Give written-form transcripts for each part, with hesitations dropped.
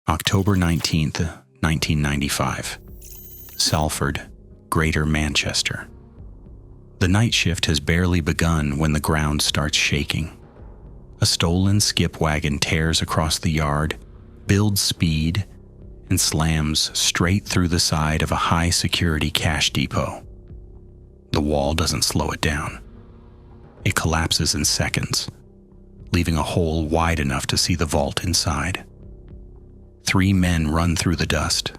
October 19th, 1995. Salford, Greater Manchester. The night shift has barely begun when the ground starts shaking. A stolen skip wagon tears across the yard, builds speed, and slams straight through the side of a high-security cash depot. The wall doesn't slow it down. It collapses in seconds, leaving a hole wide enough to see the vault inside. 3 men run through the dust,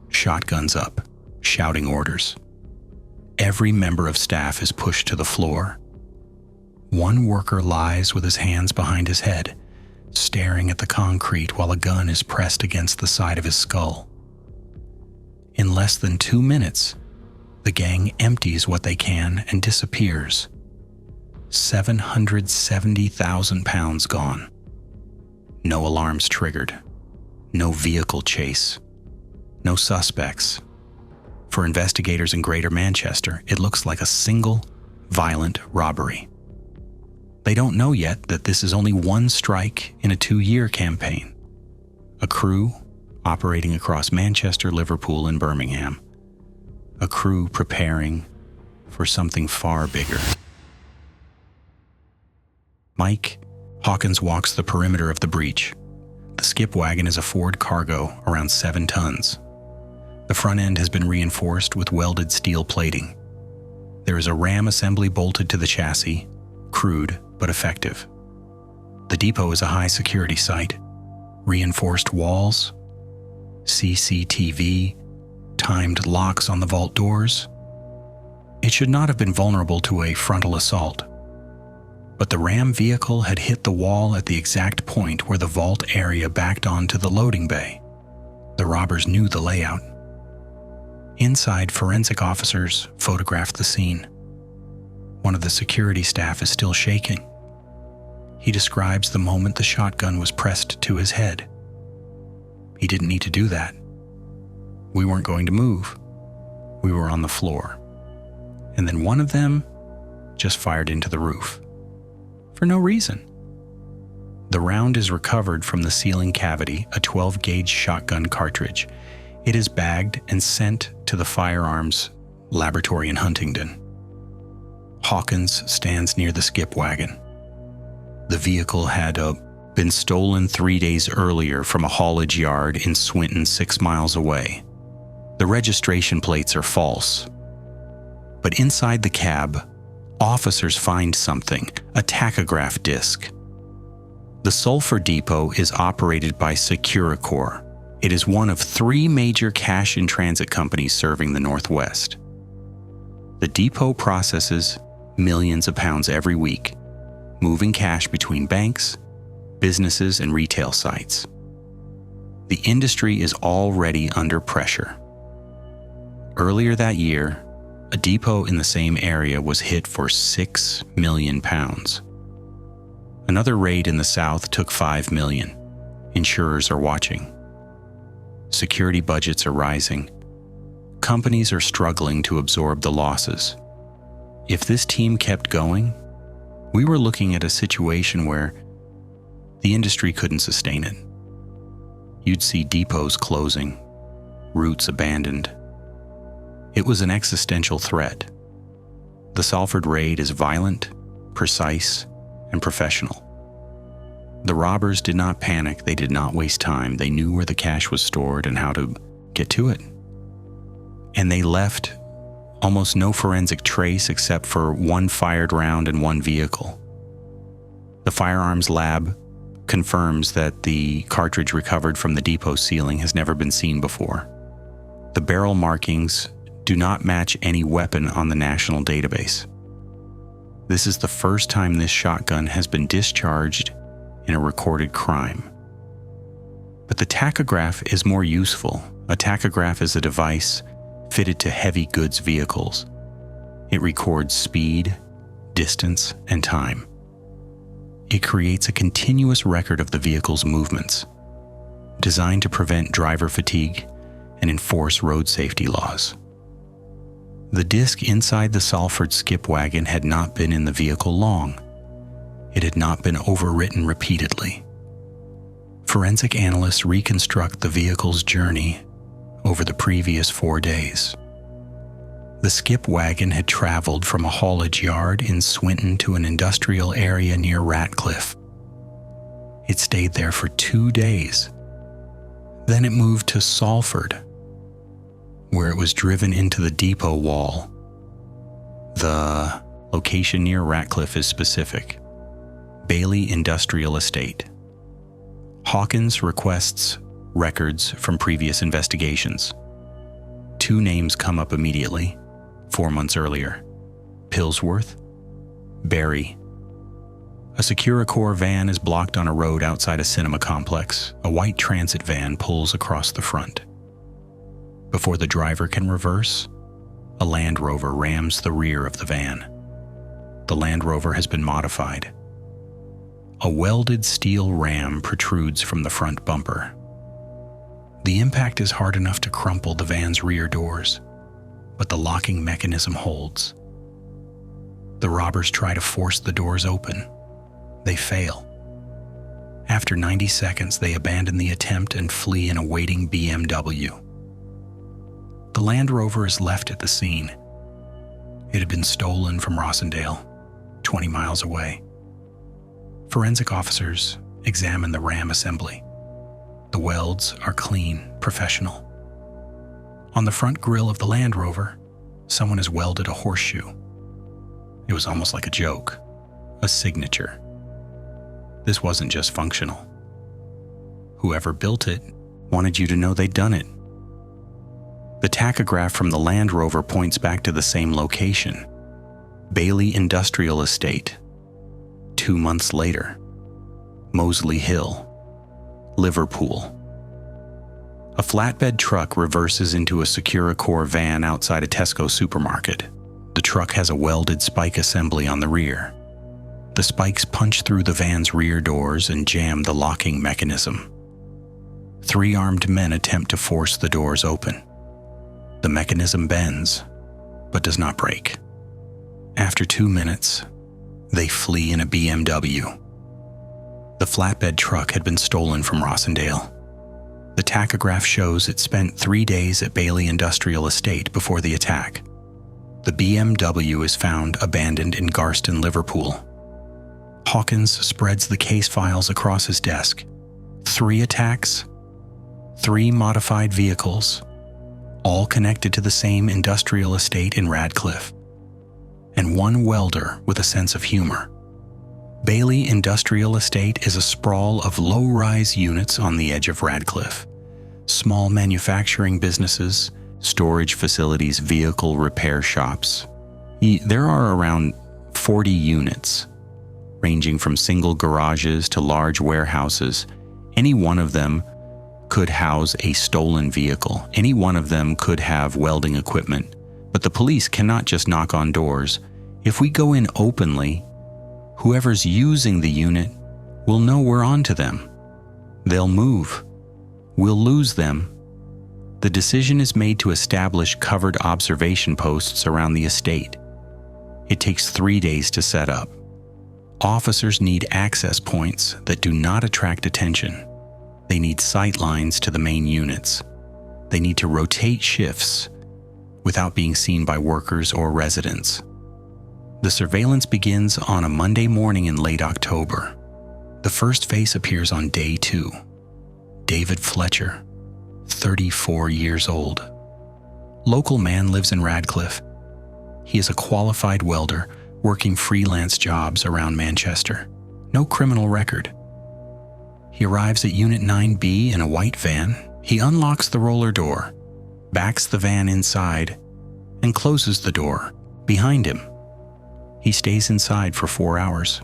shotguns up, shouting orders. Every member of staff is pushed to the floor. One worker lies with his hands behind his head, staring at the concrete while a gun is pressed against the side of his skull. In less than 2 minutes, the gang empties what they can and disappears. 770,000 pounds gone. No alarms triggered. No vehicle chase. No suspects. For investigators in Greater Manchester, it looks like a single, violent robbery. They don't know yet that this is only one strike in a 2-year campaign. A crew operating across Manchester, Liverpool, and Birmingham. A crew preparing for something far bigger. Mike Hawkins walks the perimeter of the breach. The skip wagon is a Ford cargo around 7 tons. The front end has been reinforced with welded steel plating. There is a ram assembly bolted to the chassis, crude but effective. The depot is a high-security site. Reinforced walls, CCTV, timed locks on the vault doors. It should not have been vulnerable to a frontal assault. But the ram vehicle had hit the wall at the exact point where the vault area backed onto the loading bay. The robbers knew the layout. Inside, forensic officers photographed the scene. One of the security staff is still shaking. He describes the moment the shotgun was pressed to his head. He didn't need to do that. We weren't going to move. We were on the floor. And then one of them just fired into the roof. For no reason. The round is recovered from the ceiling cavity, a 12-gauge shotgun cartridge. It is bagged and sent to the firearms laboratory in Huntingdon. Hawkins stands near the skip wagon. The vehicle had been stolen 3 days earlier from a haulage yard in Swinton 6 miles away. The registration plates are false. But inside the cab, officers find something, a tachograph disc. The Salford depot is operated by Securicor. It is one of 3 major cash-in-transit companies serving the Northwest. The depot processes millions of pounds every week, moving cash between banks, businesses, and retail sites. The industry is already under pressure. Earlier that year, a depot in the same area was hit for £6 million. Another raid in the south took $5 million. Insurers are watching. Security budgets are rising. Companies are struggling to absorb the losses. If this team kept going, we were looking at a situation where the industry couldn't sustain it. You'd see depots closing, routes abandoned. It was an existential threat. The Salford raid is violent, precise, and professional. The robbers did not panic, they did not waste time. They knew where the cash was stored and how to get to it. And they left almost no forensic trace except for 1 fired round and 1 vehicle. The firearms lab confirms that the cartridge recovered from the depot ceiling has never been seen before. The barrel markings do not match any weapon on the national database. This is the first time this shotgun has been discharged in a recorded crime. But the tachograph is more useful. A tachograph is a device fitted to heavy goods vehicles. It records speed, distance, and time. It creates a continuous record of the vehicle's movements, designed to prevent driver fatigue and enforce road safety laws. The disc inside the Salford skip wagon had not been in the vehicle long. It had not been overwritten repeatedly. Forensic analysts reconstruct the vehicle's journey over the previous 4 days. The skip wagon had traveled from a haulage yard in Swinton to an industrial area near Ratcliffe. It stayed there for 2 days. Then it moved to Salford, where it was driven into the depot wall. The location near Ratcliffe is specific: Bailey Industrial Estate. Hawkins requests records from previous investigations. 2 names come up immediately, 4 months earlier: Pillsworth, Barry. A Securicor van is blocked on a road outside a cinema complex. A white transit van pulls across the front. Before the driver can reverse, a Land Rover rams the rear of the van. The Land Rover has been modified. A welded steel ram protrudes from the front bumper. The impact is hard enough to crumple the van's rear doors, but the locking mechanism holds. The robbers try to force the doors open. They fail. After 90 seconds, they abandon the attempt and flee in a waiting BMW. The Land Rover is left at the scene. It had been stolen from Rossendale, 20 miles away. Forensic officers examine the ram assembly. The welds are clean, professional. On the front grille of the Land Rover, someone has welded a horseshoe. It was almost like a joke, a signature. This wasn't just functional. Whoever built it wanted you to know they'd done it. The tachograph from the Land Rover points back to the same location: Bailey Industrial Estate. 2 months later, Moseley Hill, Liverpool. A flatbed truck reverses into a Securicor van outside a Tesco supermarket. The truck has a welded spike assembly on the rear. The spikes punch through the van's rear doors and jam the locking mechanism. 3 armed men attempt to force the doors open. The mechanism bends, but does not break. After 2 minutes, they flee in a BMW. The flatbed truck had been stolen from Rossendale. The tachograph shows it spent 3 days at Bailey Industrial Estate before the attack. The BMW is found abandoned in Garston, Liverpool. Hawkins spreads the case files across his desk. 3 attacks, 3 modified vehicles, all connected to the same industrial estate in Radcliffe, and 1 welder with a sense of humor. Bailey Industrial Estate is a sprawl of low-rise units on the edge of Radcliffe. Small manufacturing businesses, storage facilities, vehicle repair shops. There are around 40 units, ranging from single garages to large warehouses. Any one of them could house a stolen vehicle. Any one of them could have welding equipment. But the police cannot just knock on doors. If we go in openly, whoever's using the unit will know we're onto them. They'll move. We'll lose them. The decision is made to establish covered observation posts around the estate. It takes 3 days to set up. Officers need access points that do not attract attention. They need sight lines to the main units. They need to rotate shifts without being seen by workers or residents. The surveillance begins on a Monday morning in late October. The first face appears on day 2. David Fletcher, 34 years old. Local man lives in Radcliffe. He is a qualified welder working freelance jobs around Manchester. No criminal record. He arrives at Unit 9B in a white van. He unlocks the roller door, backs the van inside, and closes the door behind him. He stays inside for 4 hours.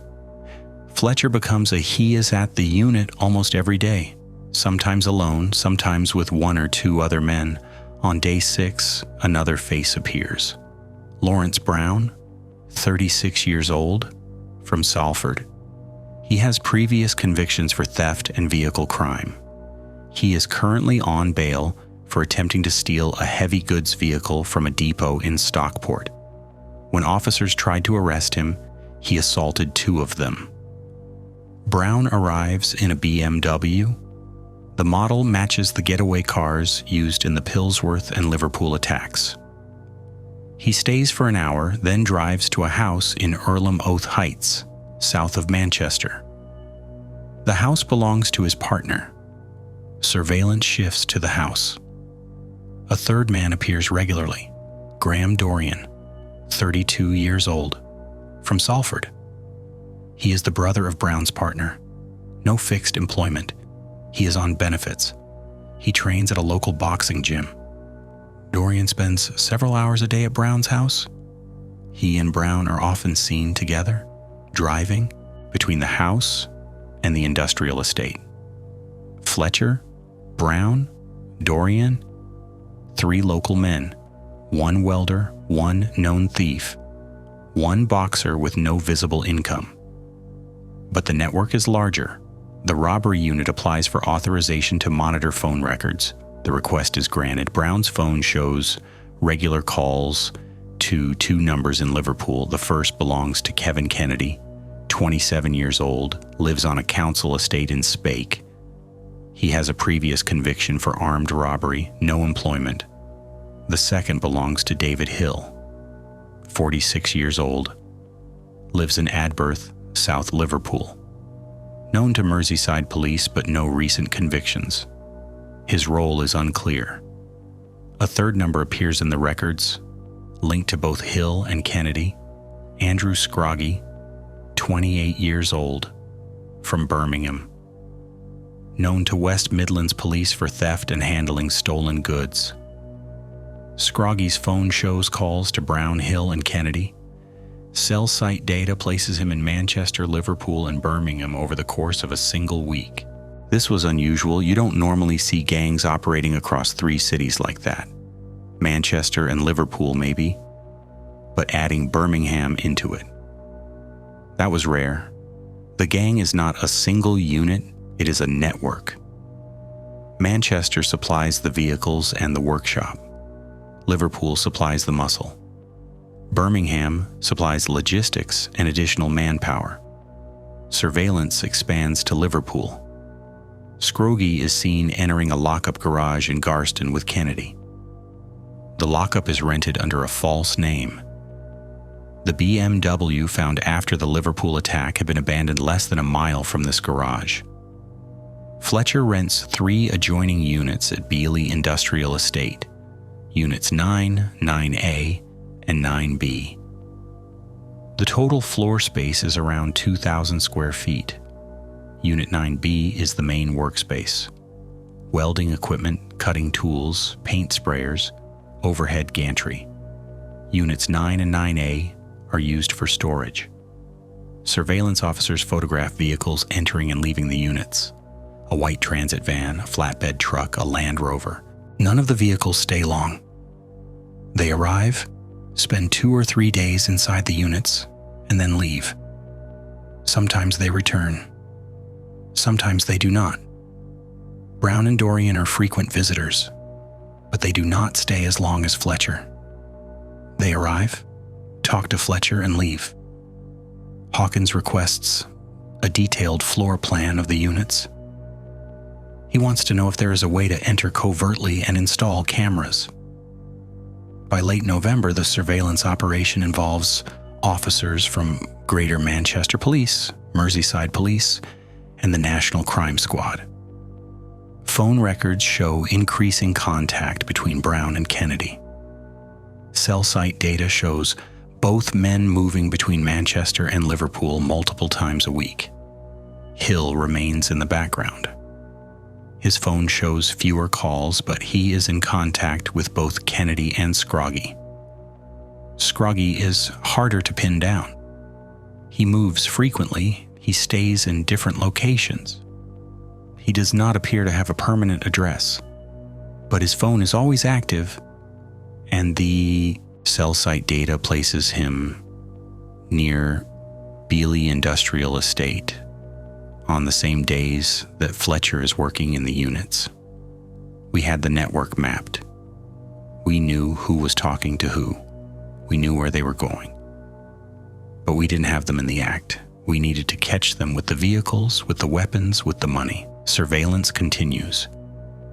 Fletcher becomes a he is at the unit almost every day, sometimes alone, sometimes with 1 or 2 other men. On day 6, another face appears. Lawrence Brown, 36 years old, from Salford. He has previous convictions for theft and vehicle crime. He is currently on bail for attempting to steal a heavy goods vehicle from a depot in Stockport. When officers tried to arrest him, he assaulted 2 of them. Brown arrives in a BMW The model matches the getaway cars used in the Pillsworth and Liverpool attacks. He stays for an hour, then drives to a house in Earlham Oath Heights, south of Manchester. The house belongs to his partner. Surveillance shifts to the house. A third man appears regularly, Graham Dorian, 32 years old, from Salford. He is the brother of Brown's partner. No fixed employment. He is on benefits. He trains at a local boxing gym. Dorian spends several hours a day at Brown's house. He and Brown are often seen together, driving between the house and the industrial estate. Fletcher, Brown, Dorian, 3 local men, 1 welder, 1 known thief, 1 boxer with no visible income. But the network is larger. The robbery unit applies for authorization to monitor phone records. The request is granted. Brown's phone shows regular calls to 2 numbers in Liverpool. The first belongs to Kevin Kennedy, 27 years old, lives on a council estate in Spake. He has a previous conviction for armed robbery, no employment. The second belongs to David Hill, 46 years old, lives in Adberth, South Liverpool. Known to Merseyside police but no recent convictions. His role is unclear. A third number appears in the records, linked to both Hill and Kennedy. Andrew Scroggy, 28 years old, from Birmingham. Known to West Midlands police for theft and handling stolen goods. Scroggy's phone shows calls to Brown, Hill, and Kennedy. Cell site data places him in Manchester, Liverpool, and Birmingham over the course of a single week. This was unusual. You don't normally see gangs operating across 3 cities like that. Manchester and Liverpool maybe, but adding Birmingham into it. That was rare. The gang is not a single unit, it is a network. Manchester supplies the vehicles and the workshop. Liverpool supplies the muscle. Birmingham supplies logistics and additional manpower. Surveillance expands to Liverpool. Scroggy is seen entering a lockup garage in Garston with Kennedy. The lockup is rented under a false name. The BMW found after the Liverpool attack had been abandoned less than a mile from this garage. Fletcher rents 3 adjoining units at Beeley Industrial Estate, Units 9, 9A, and 9B. The total floor space is around 2,000 square feet. Unit 9B is the main workspace. Welding equipment, cutting tools, paint sprayers, overhead gantry. Units 9 and 9A are used for storage. Surveillance officers photograph vehicles entering and leaving the units. A white transit van, a flatbed truck, a Land Rover. None of the vehicles stay long. They arrive, spend 2 or 3 days inside the units, and then leave. Sometimes they return. Sometimes they do not. Brown and Dorian are frequent visitors, but they do not stay as long as Fletcher. They arrive, talk to Fletcher, and leave. Hawkins requests a detailed floor plan of the units. He wants to know if there is a way to enter covertly and install cameras. By late November, the surveillance operation involves officers from Greater Manchester Police, Merseyside Police, and the National Crime Squad. Phone records show increasing contact between Brown and Kennedy. Cell site data shows both men moving between Manchester and Liverpool multiple times a week. Hill remains in the background. His phone shows fewer calls, but he is in contact with both Kennedy and Scroggy. Scroggy is harder to pin down. He moves frequently. He stays in different locations. He does not appear to have a permanent address, but his phone is always active, and the cell site data places him near Beeley Industrial Estate on the same days that Fletcher is working in the units. We had the network mapped. We knew who was talking to who. We knew where they were going. But we didn't have them in the act. We needed to catch them with the vehicles, with the weapons, with the money. Surveillance continues.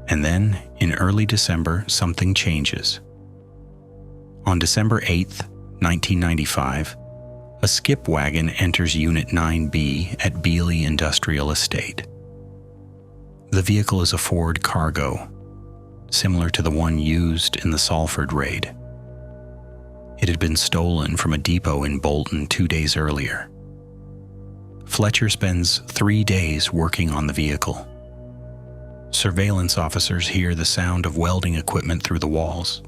And then, in early December, something changes. On December 8th, 1995, a skip wagon enters Unit 9B at Beeley Industrial Estate. The vehicle is a Ford Cargo, similar to the one used in the Salford raid. It had been stolen from a depot in Bolton 2 days earlier. Fletcher spends 3 days working on the vehicle. Surveillance officers hear the sound of welding equipment through the walls.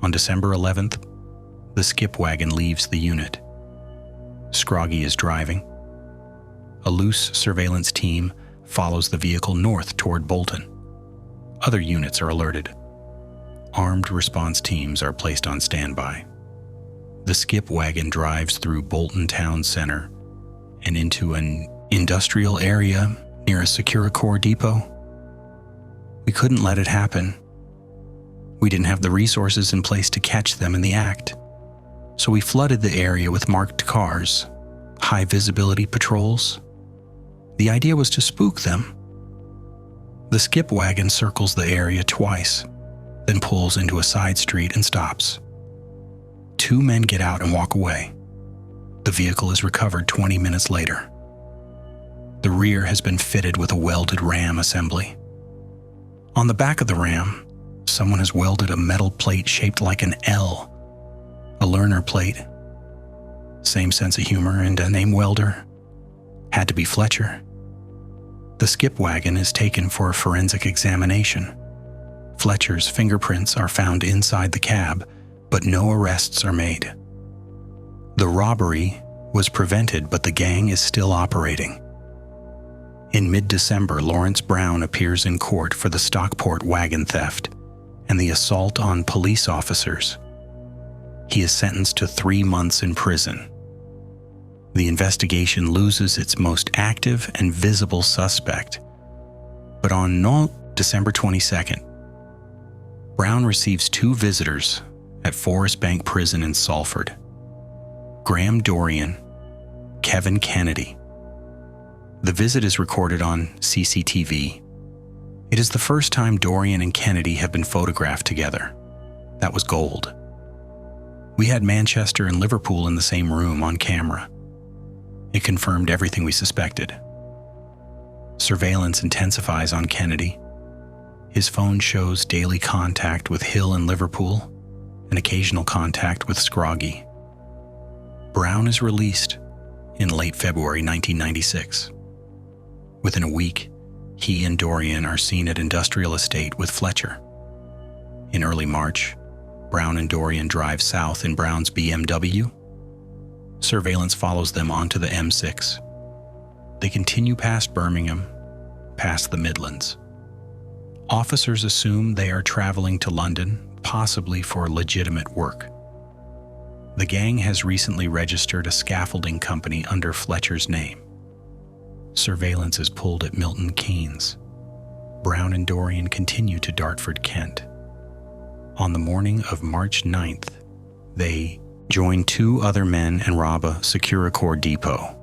On December 11th, the skip wagon leaves the unit. Scroggy is driving. A loose surveillance team follows the vehicle north toward Bolton. Other units are alerted. Armed response teams are placed on standby. The skip wagon drives through Bolton town center and into an industrial area near a Securicore depot. We couldn't let it happen. We didn't have the resources in place to catch them in the act. So we flooded the area with marked cars, high visibility patrols. The idea was to spook them. The skip wagon circles the area twice, then pulls into a side street and stops. 2 men get out and walk away. The vehicle is recovered 20 minutes later. The rear has been fitted with a welded ram assembly. On the back of the ram, someone has welded a metal plate shaped like an L, a learner plate. Same sense of humor and a name welder. Had to be Fletcher. The skip wagon is taken for a forensic examination. Fletcher's fingerprints are found inside the cab, but no arrests are made. The robbery was prevented, but the gang is still operating. In mid-December, Lawrence Brown appears in court for the Stockport wagon theft and the assault on police officers. He is sentenced to 3 months in prison. The investigation loses its most active and visible suspect. But on December 22nd, Brown receives 2 visitors at Forest Bank Prison in Salford. Graham Dorian, Kevin Kennedy. The visit is recorded on CCTV. It is the first time Dorian and Kennedy have been photographed together. That was gold. We had Manchester and Liverpool in the same room on camera. It confirmed everything we suspected. Surveillance intensifies on Kennedy. His phone shows daily contact with Hill and Liverpool and occasional contact with Scroggy. Brown is released in late February 1996. Within a week, he and Dorian are seen at Industrial Estate with Fletcher. In early March, Brown and Dorian drive south in Brown's BMW. Surveillance follows them onto the M6. They continue past Birmingham, past the Midlands. Officers assume they are traveling to London, possibly for legitimate work. The gang has recently registered a scaffolding company under Fletcher's name. Surveillance is pulled at Milton Keynes. Brown and Dorian continue to Dartford, Kent. On the morning of March 9th, they join 2 other men and rob a Securicore depot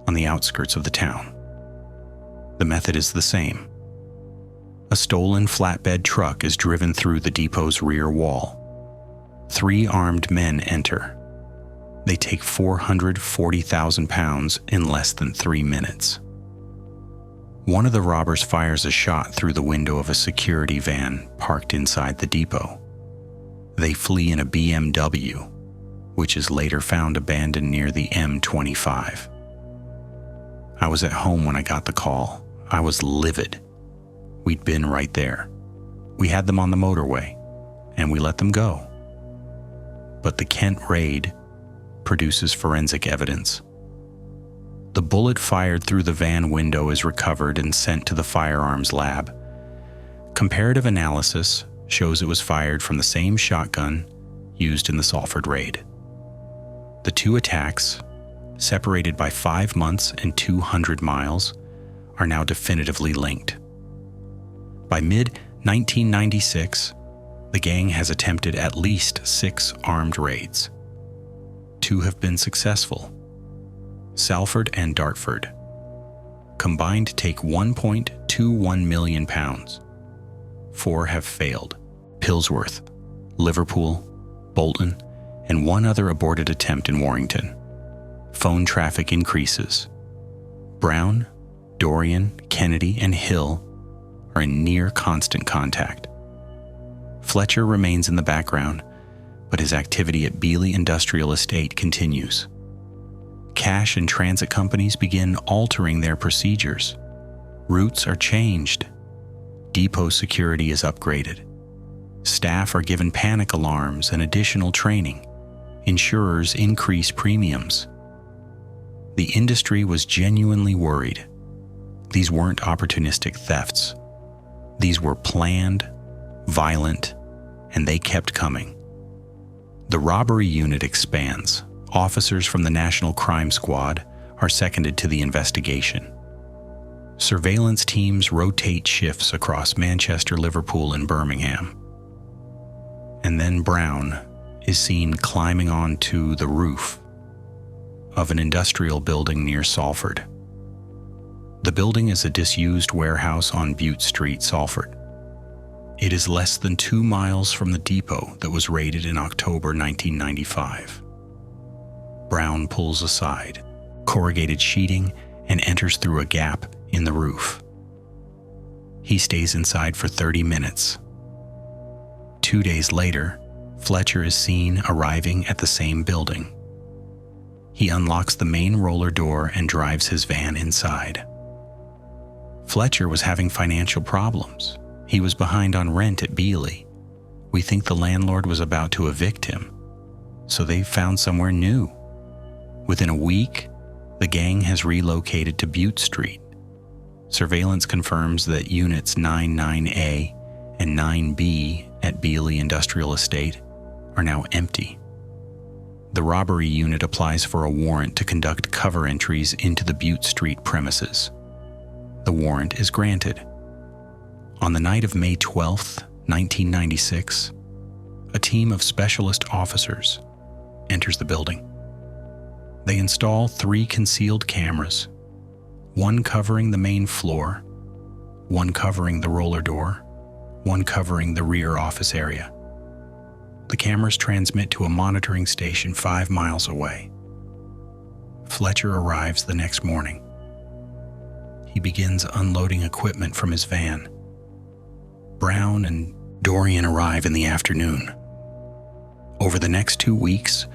on the outskirts of the town. The method is the same. A stolen flatbed truck is driven through the depot's rear wall. 3 armed men enter. They take £440,000 in less than 3 minutes. One of the robbers fires a shot through the window of a security van parked inside the depot. They flee in a BMW, which is later found abandoned near the M25. I was at home when I got the call. I was livid. We'd been right there. We had them on the motorway, and we let them go. But the Kent raid produces forensic evidence. The bullet fired through the van window is recovered and sent to the firearms lab. Comparative analysis shows it was fired from the same shotgun used in the Salford raid. The 2 attacks, separated by 5 months and 200 miles, are now definitively linked. By mid-1996, the gang has attempted at least 6 armed raids. 2 have been successful: Salford and Dartford. combined to take £1.21 million. 4 have failed: Pillsworth, Liverpool, Bolton, and one other aborted attempt in Warrington. Phone traffic increases. Brown, Dorian, Kennedy, and Hill are in near constant contact. Fletcher remains in the background, but his activity at Beeley Industrial Estate continues. Cash and transit companies begin altering their procedures. Routes are changed. Depot security is upgraded. Staff are given panic alarms and additional training. Insurers increase premiums. The industry was genuinely worried. These weren't opportunistic thefts. These were planned, violent, and they kept coming. The robbery unit expands. Officers from the National Crime Squad are seconded to the investigation. Surveillance teams rotate shifts across Manchester, Liverpool, and Birmingham. And then Brown is seen climbing onto the roof of an industrial building near Salford. The building is a disused warehouse on Butte Street, Salford. It is less than 2 miles from the depot that was raided in October 1995. Brown pulls aside corrugated sheeting and enters through a gap in the roof. He stays inside for 30 minutes. 2 days later, Fletcher is seen arriving at the same building. He unlocks the main roller door and drives his van inside. Fletcher was having financial problems. He was behind on rent at Beeley. We think the landlord was about to evict him, so they found somewhere new. Within a week, the gang has relocated to Butte Street. Surveillance confirms that units 99A and 9B at Beeley Industrial Estate are now empty. The robbery unit applies for a warrant to conduct cover entries into the Butte Street premises. The warrant is granted. On the night of May 12, 1996, a team of specialist officers enters the building. They install 3 concealed cameras, one covering the main floor, one covering the roller door, one covering the rear office area. The cameras transmit to a monitoring station 5 miles away. Fletcher arrives the next morning. He begins unloading equipment from his van. Brown and Dorian arrive in the afternoon. Over the next 2 weeks,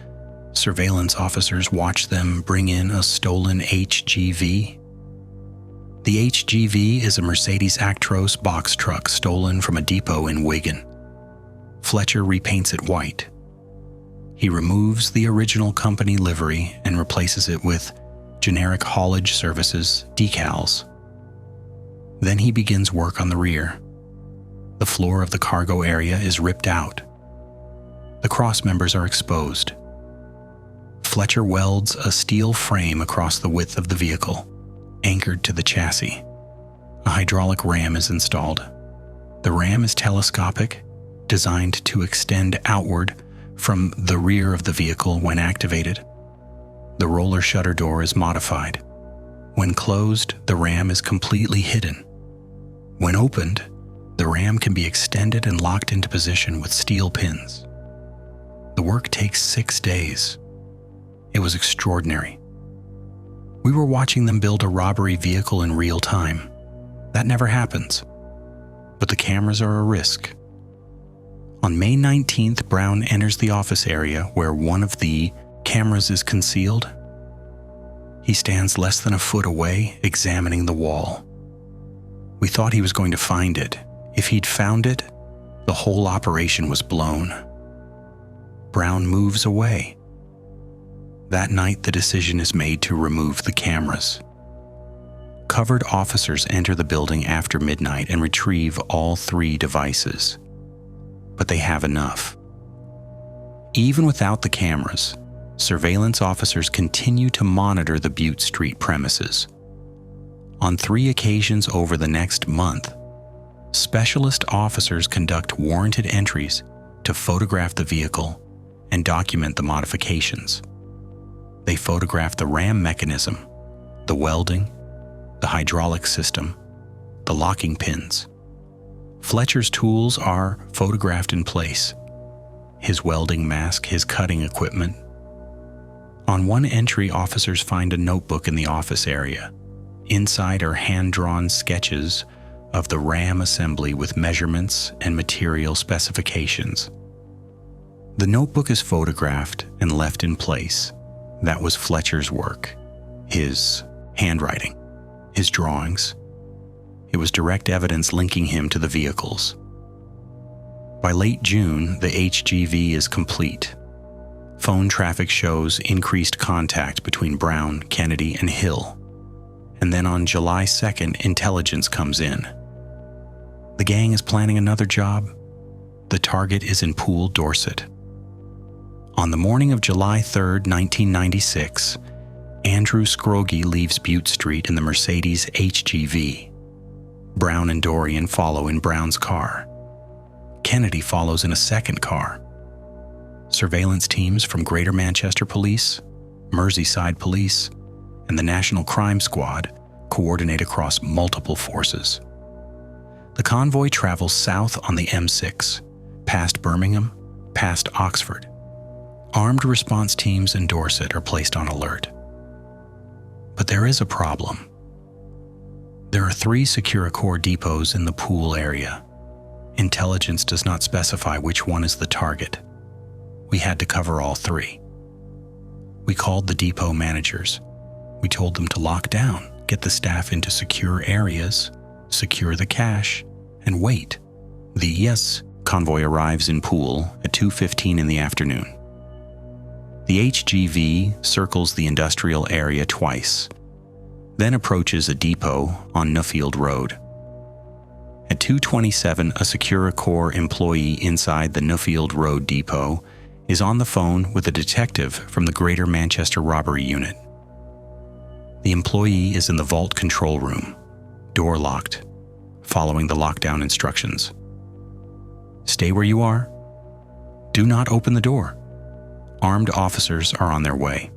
surveillance officers watch them bring in a stolen HGV. The HGV is a Mercedes Actros box truck stolen from a depot in Wigan. Fletcher repaints it white. He removes the original company livery and replaces it with generic haulage services decals. Then he begins work on the rear. The floor of the cargo area is ripped out. The cross members are exposed. Fletcher welds a steel frame across the width of the vehicle, anchored to the chassis. A hydraulic ram is installed. The ram is telescopic, designed to extend outward from the rear of the vehicle when activated. The roller shutter door is modified. When closed, the ram is completely hidden. When opened, the ram can be extended and locked into position with steel pins. The work takes 6 days. It was extraordinary. We were watching them build a robbery vehicle in real time. That never happens. But the cameras are a risk. On May 19th, Brown enters the office area where one of the cameras is concealed. He stands less than a foot away, examining the wall. We thought he was going to find it. If he'd found it, the whole operation was blown. Brown moves away. That night, the decision is made to remove the cameras. Covered officers enter the building after midnight and retrieve all 3 devices. But they have enough. Even without the cameras, surveillance officers continue to monitor the Butte Street premises. On 3 occasions over the next month, specialist officers conduct warranted entries to photograph the vehicle and document the modifications. They photograph the ram mechanism, the welding, the hydraulic system, the locking pins. Fletcher's tools are photographed in place. His welding mask, his cutting equipment. On one entry, officers find a notebook in the office area. Inside are hand-drawn sketches of the RAM assembly with measurements and material specifications. The notebook is photographed and left in place. That was Fletcher's work, his handwriting, his drawings. It was direct evidence linking him to the vehicles. By late June, the HGV is complete. Phone traffic shows increased contact between Brown, Kennedy, and Hill. And then on July 2nd, intelligence comes in. The gang is planning another job. The target is in Poole, Dorset. On the morning of July 3rd, 1996, Andrew Scroggie leaves Butte Street in the Mercedes HGV. Brown and Dorian follow in Brown's car. Kennedy follows in a second car. Surveillance teams from Greater Manchester Police, Merseyside Police, and the National Crime Squad coordinate across multiple forces. The convoy travels south on the M6, past Birmingham, past Oxford. Armed response teams in Dorset are placed on alert. But there is a problem. There are 3 Securicor depots in the Poole area. Intelligence does not specify which one is the target. We had to cover all 3. We called the depot managers. We told them to lock down, get the staff into secure areas, secure the cash, and wait. The convoy arrives in Poole at 2:15 in the afternoon. The HGV circles the industrial area twice, then approaches a depot on Nuffield Road. At 2:27, a Securicor employee inside the Nuffield Road depot is on the phone with a detective from the Greater Manchester Robbery Unit. The employee is in the vault control room, door locked, following the lockdown instructions. Stay where you are. Do not open the door. Armed officers are on their way.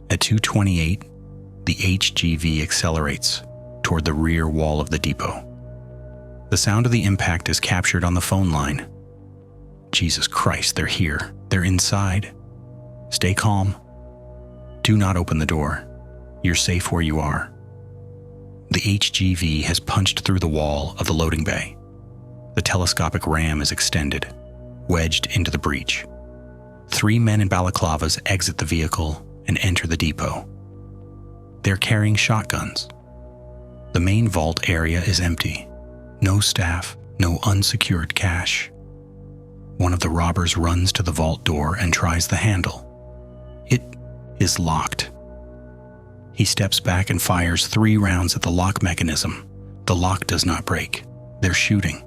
At 2:28, the HGV accelerates toward the rear wall of the depot. The sound of the impact is captured on the phone line. Jesus Christ, they're here. They're inside. Stay calm. Do not open the door. You're safe where you are. The HGV has punched through the wall of the loading bay. The telescopic ram is extended, wedged into the breach. 3 men in balaclavas exit the vehicle and enter the depot. They're carrying shotguns. The main vault area is empty. No staff, no unsecured cash. One of the robbers runs to the vault door and tries the handle. It is locked. He steps back and fires 3 rounds at the lock mechanism. The lock does not break. They're shooting.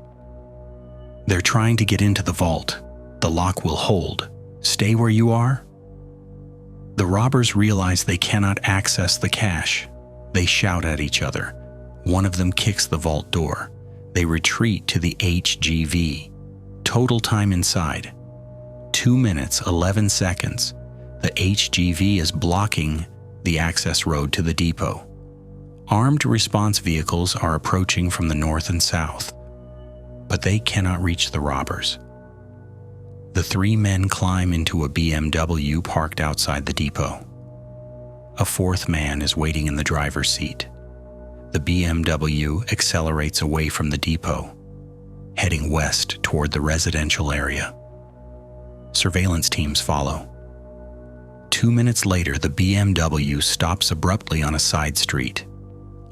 They're trying to get into the vault. The lock will hold. Stay where you are. The robbers realize they cannot access the cash. They shout at each other. One of them kicks the vault door. They retreat to the HGV. Total time inside, 2 minutes, 11 seconds. The HGV is blocking the access road to the depot. Armed response vehicles are approaching from the north and south, but they cannot reach the robbers. The 3 men climb into a BMW parked outside the depot. A 4th man is waiting in the driver's seat. The BMW accelerates away from the depot, heading west toward the residential area. Surveillance teams follow. 2 minutes later, the BMW stops abruptly on a side street.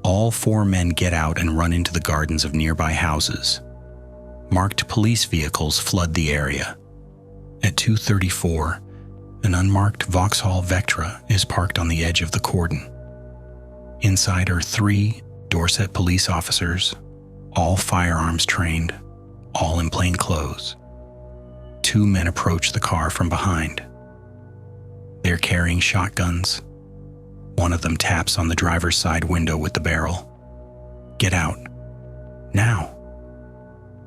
All 4 men get out and run into the gardens of nearby houses. Marked police vehicles flood the area. At 2:34, an unmarked Vauxhall Vectra is parked on the edge of the cordon. Inside are 3 Dorset police officers, all firearms trained, all in plain clothes. 2 men approach the car from behind. They're carrying shotguns. One of them taps on the driver's side window with the barrel. Get out. Now.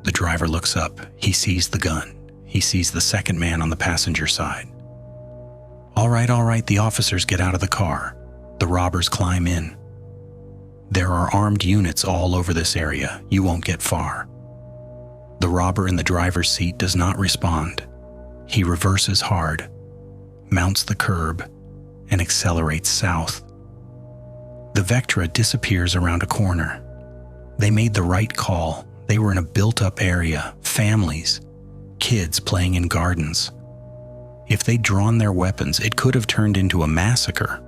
The driver looks up. He sees the gun. He sees the second man on the passenger side. All right, the officers get out of the car. The robbers climb in. There are armed units all over this area. You won't get far. The robber in the driver's seat does not respond. He reverses hard, mounts the curb, and accelerates south. The Vectra disappears around a corner. They made the right call. They were in a built-up area, families, kids playing in gardens. If they'd drawn their weapons, it could have turned into a massacre.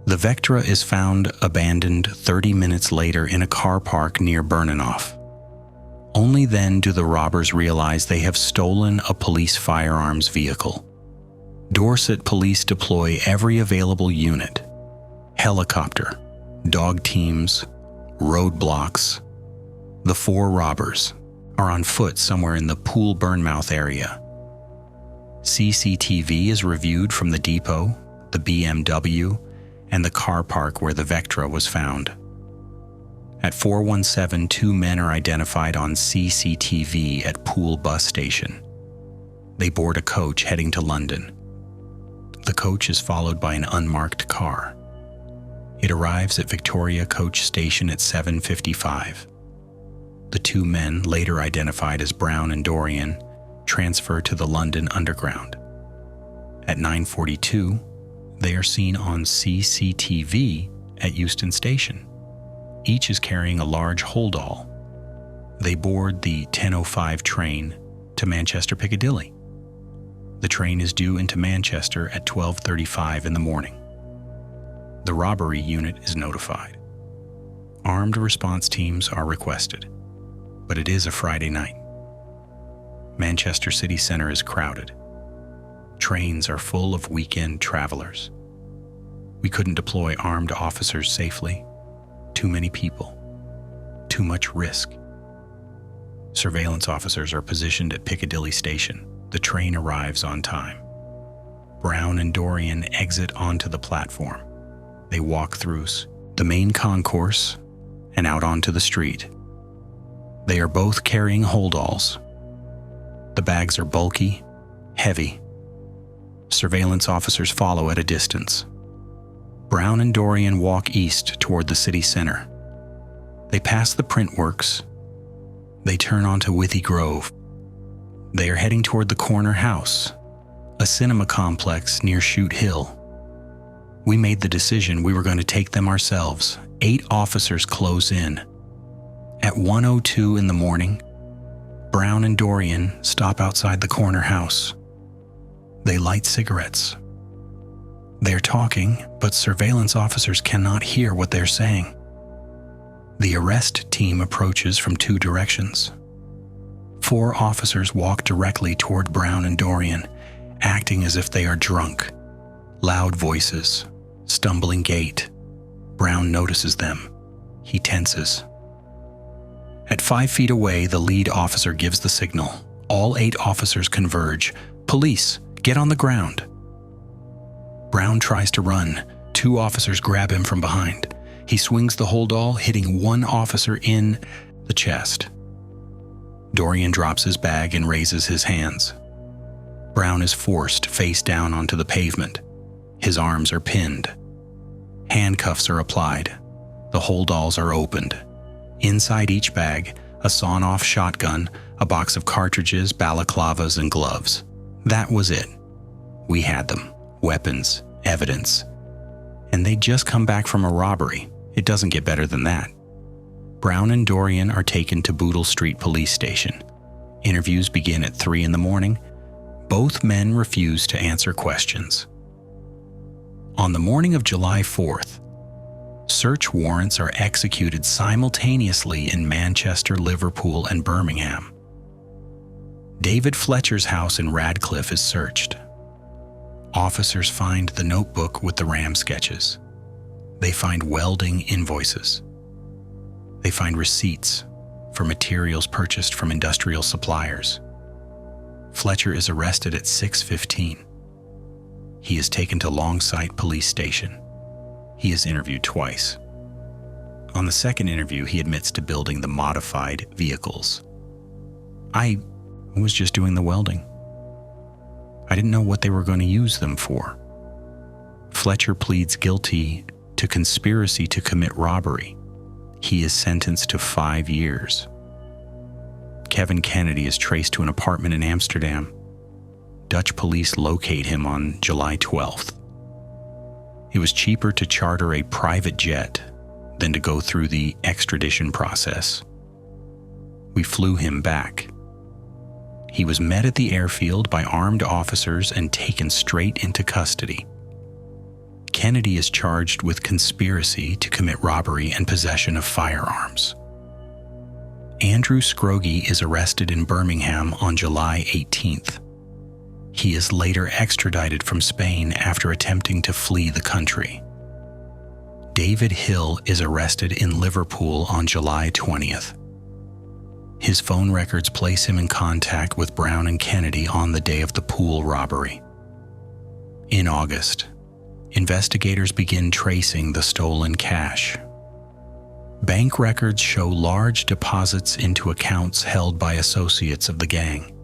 The Vectra is found abandoned 30 minutes later in a car park near Birmingham. Only then do the robbers realize they have stolen a police firearms vehicle. Dorset police deploy every available unit: helicopter, dog teams, roadblocks. The four robbers are on foot somewhere in the Poole Bournemouth area. CCTV is reviewed from the depot, the BMW, and the car park where the Vectra was found. At 417, 2 men are identified on CCTV at Poole bus station. They board a coach heading to London. The coach is followed by an unmarked car. It arrives at Victoria Coach Station at 7:55. The 2 men, later identified as Brown and Dorian, transfer to the London Underground. At 9:42, they are seen on CCTV at Euston Station. Each is carrying a large holdall. They board the 10:05 train to Manchester Piccadilly. The train is due into Manchester at 12:35 in the morning. The robbery unit is notified. Armed response teams are requested, but it is a Friday night. Manchester city centre is crowded. Trains are full of weekend travelers. We couldn't deploy armed officers safely. Too many people. Too much risk. Surveillance officers are positioned at Piccadilly Station. The train arrives on time. Brown and Dorian exit onto the platform. They walk through the main concourse and out onto the street. They are both carrying holdalls. The bags are bulky, heavy. Surveillance officers follow at a distance. Brown and Dorian walk east toward the city center. They pass the print works. They turn onto Withy Grove. They are heading toward the corner house, a cinema complex near Shoot Hill. We made the decision we were going to take them ourselves. 8 officers close in. At 1:02 in the morning, Brown and Dorian stop outside the corner house. They light cigarettes. They're talking, but surveillance officers cannot hear what they're saying. The arrest team approaches from 2 directions. 4 officers walk directly toward Brown and Dorian, acting as if they are drunk. Loud voices, stumbling gait. Brown notices them. He tenses. At 5 feet away, the lead officer gives the signal. All 8 officers converge. Police, get on the ground. Brown tries to run. 2 officers grab him from behind. He swings the holdall, hitting 1 officer in the chest. Dorian drops his bag and raises his hands. Brown is forced face down onto the pavement. His arms are pinned. Handcuffs are applied. The holdalls are opened. Inside each bag, a sawn-off shotgun, a box of cartridges, balaclavas, and gloves. That was it. We had them. Weapons, evidence. And they'd just come back from a robbery. It doesn't get better than that. Brown and Dorian are taken to Bootle Street Police Station. Interviews begin at 3 in the morning. Both men refuse to answer questions. On the morning of July 4th, search warrants are executed simultaneously in Manchester, Liverpool, and Birmingham. David Fletcher's house in Radcliffe is searched. Officers find the notebook with the RAM sketches. They find welding invoices. They find receipts for materials purchased from industrial suppliers. Fletcher is arrested at 6:15. He is taken to Longsight Police Station. He is interviewed twice. On the second interview, he admits to building the modified vehicles. I was just doing the welding. I didn't know what they were going to use them for. Fletcher pleads guilty to conspiracy to commit robbery He is sentenced to 5 years. Kevin Kennedy is traced to an apartment in Amsterdam. Dutch police locate him on July 12th. It was cheaper to charter a private jet than to go through the extradition process. We flew him back. He was met at the airfield by armed officers and taken straight into custody. Kennedy is charged with conspiracy to commit robbery and possession of firearms. Andrew Scroggie is arrested in Birmingham on July 18th. He is later extradited from Spain after attempting to flee the country. David Hill is arrested in Liverpool on July 20th. His phone records place him in contact with Brown and Kennedy on the day of the Poole robbery. In August, investigators begin tracing the stolen cash. Bank records show large deposits into accounts held by associates of the gang.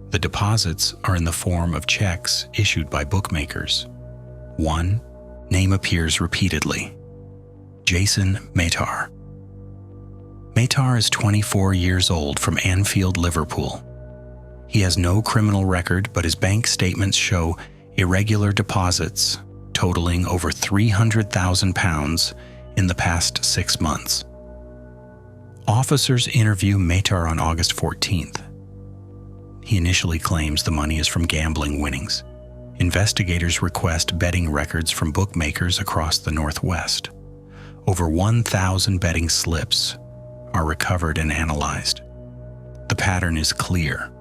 The deposits are in the form of checks issued by bookmakers. One name appears repeatedly: Jason Matar. Matar is 24 years old from Anfield, Liverpool. He has no criminal record, but his bank statements show irregular deposits totaling over £300,000 in the past 6 months. Officers interview Matar on August 14th. He initially claims the money is from gambling winnings. Investigators request betting records from bookmakers across the Northwest. Over 1,000 betting slips are recovered and analyzed. The pattern is clear.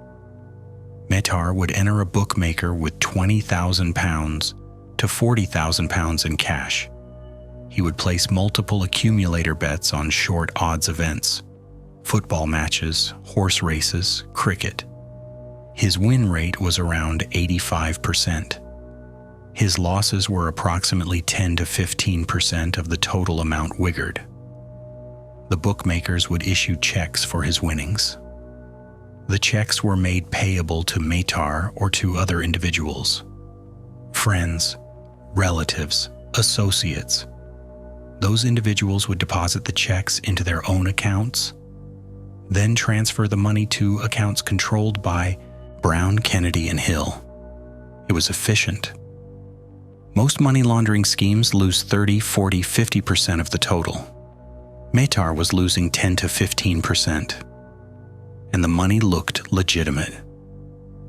Matar would enter a bookmaker with £20,000 to £40,000 in cash. He would place multiple accumulator bets on short odds events, football matches, horse races, cricket. His win rate was around 85%. His losses were approximately 10 to 15% of the total amount wiggered. The bookmakers would issue checks for his winnings. The checks were made payable to Matar or to other individuals, friends, relatives, associates. Those individuals would deposit the checks into their own accounts, then transfer the money to accounts controlled by Brown, Kennedy, and Hill. It was efficient. Most money laundering schemes lose 30, 40, 50% of the total. Matar was losing 10 to 15%, and the money looked legitimate.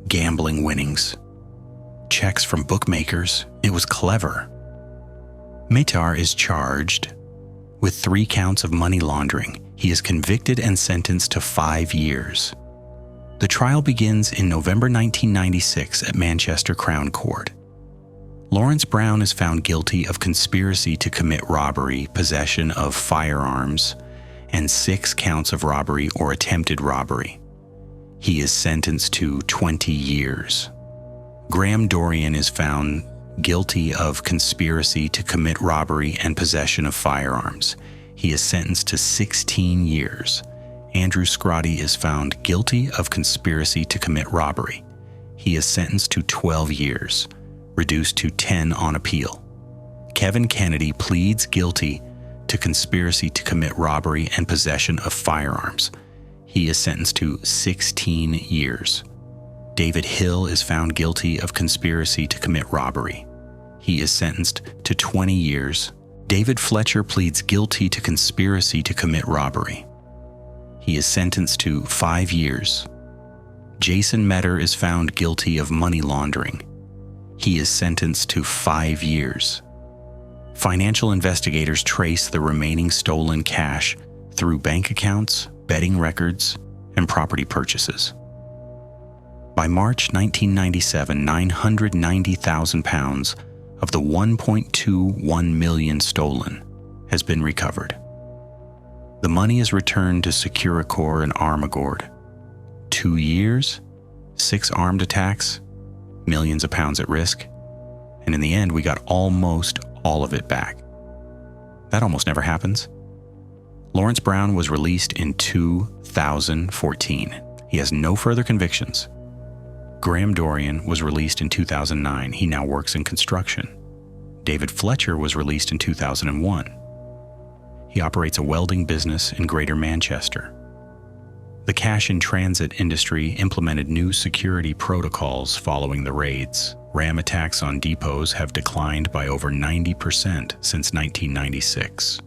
Gambling winnings, checks from bookmakers. It was clever. Matar is charged with 3 counts of money laundering. He is convicted and sentenced to 5 years. The trial begins in November 1996 at Manchester Crown Court. Lawrence Brown is found guilty of conspiracy to commit robbery, possession of firearms, and 6 counts of robbery or attempted robbery. He is sentenced to 20 years. Graham Dorian is found guilty of conspiracy to commit robbery and possession of firearms. He is sentenced to 16 years. Andrew Scroggie is found guilty of conspiracy to commit robbery. He is sentenced to 12 years, reduced to 10 on appeal. Kevin Kennedy pleads guilty to conspiracy to commit robbery and possession of firearms. He is sentenced to 16 years. David Hill is found guilty of conspiracy to commit robbery. He is sentenced to 20 years. David Fletcher pleads guilty to conspiracy to commit robbery. He is sentenced to 5 years. Jason Metter is found guilty of money laundering. He is sentenced to 5 years. Financial investigators trace the remaining stolen cash through bank accounts, betting records, and property purchases. By March 1997, £990,000 of the $1.21 million stolen has been recovered. The money is returned to Securicor and Armagord. 2 years, 6 armed attacks, millions of pounds at risk, and in the end we got almost all of it back. That almost never happens. Lawrence Brown was released in 2014. He has no further convictions. Graham Dorian was released in 2009. He now works in construction. David Fletcher was released in 2001. He operates a welding business in Greater Manchester. The cash-in-transit industry implemented new security protocols following the raids. Ram attacks on depots have declined by over 90% since 1996.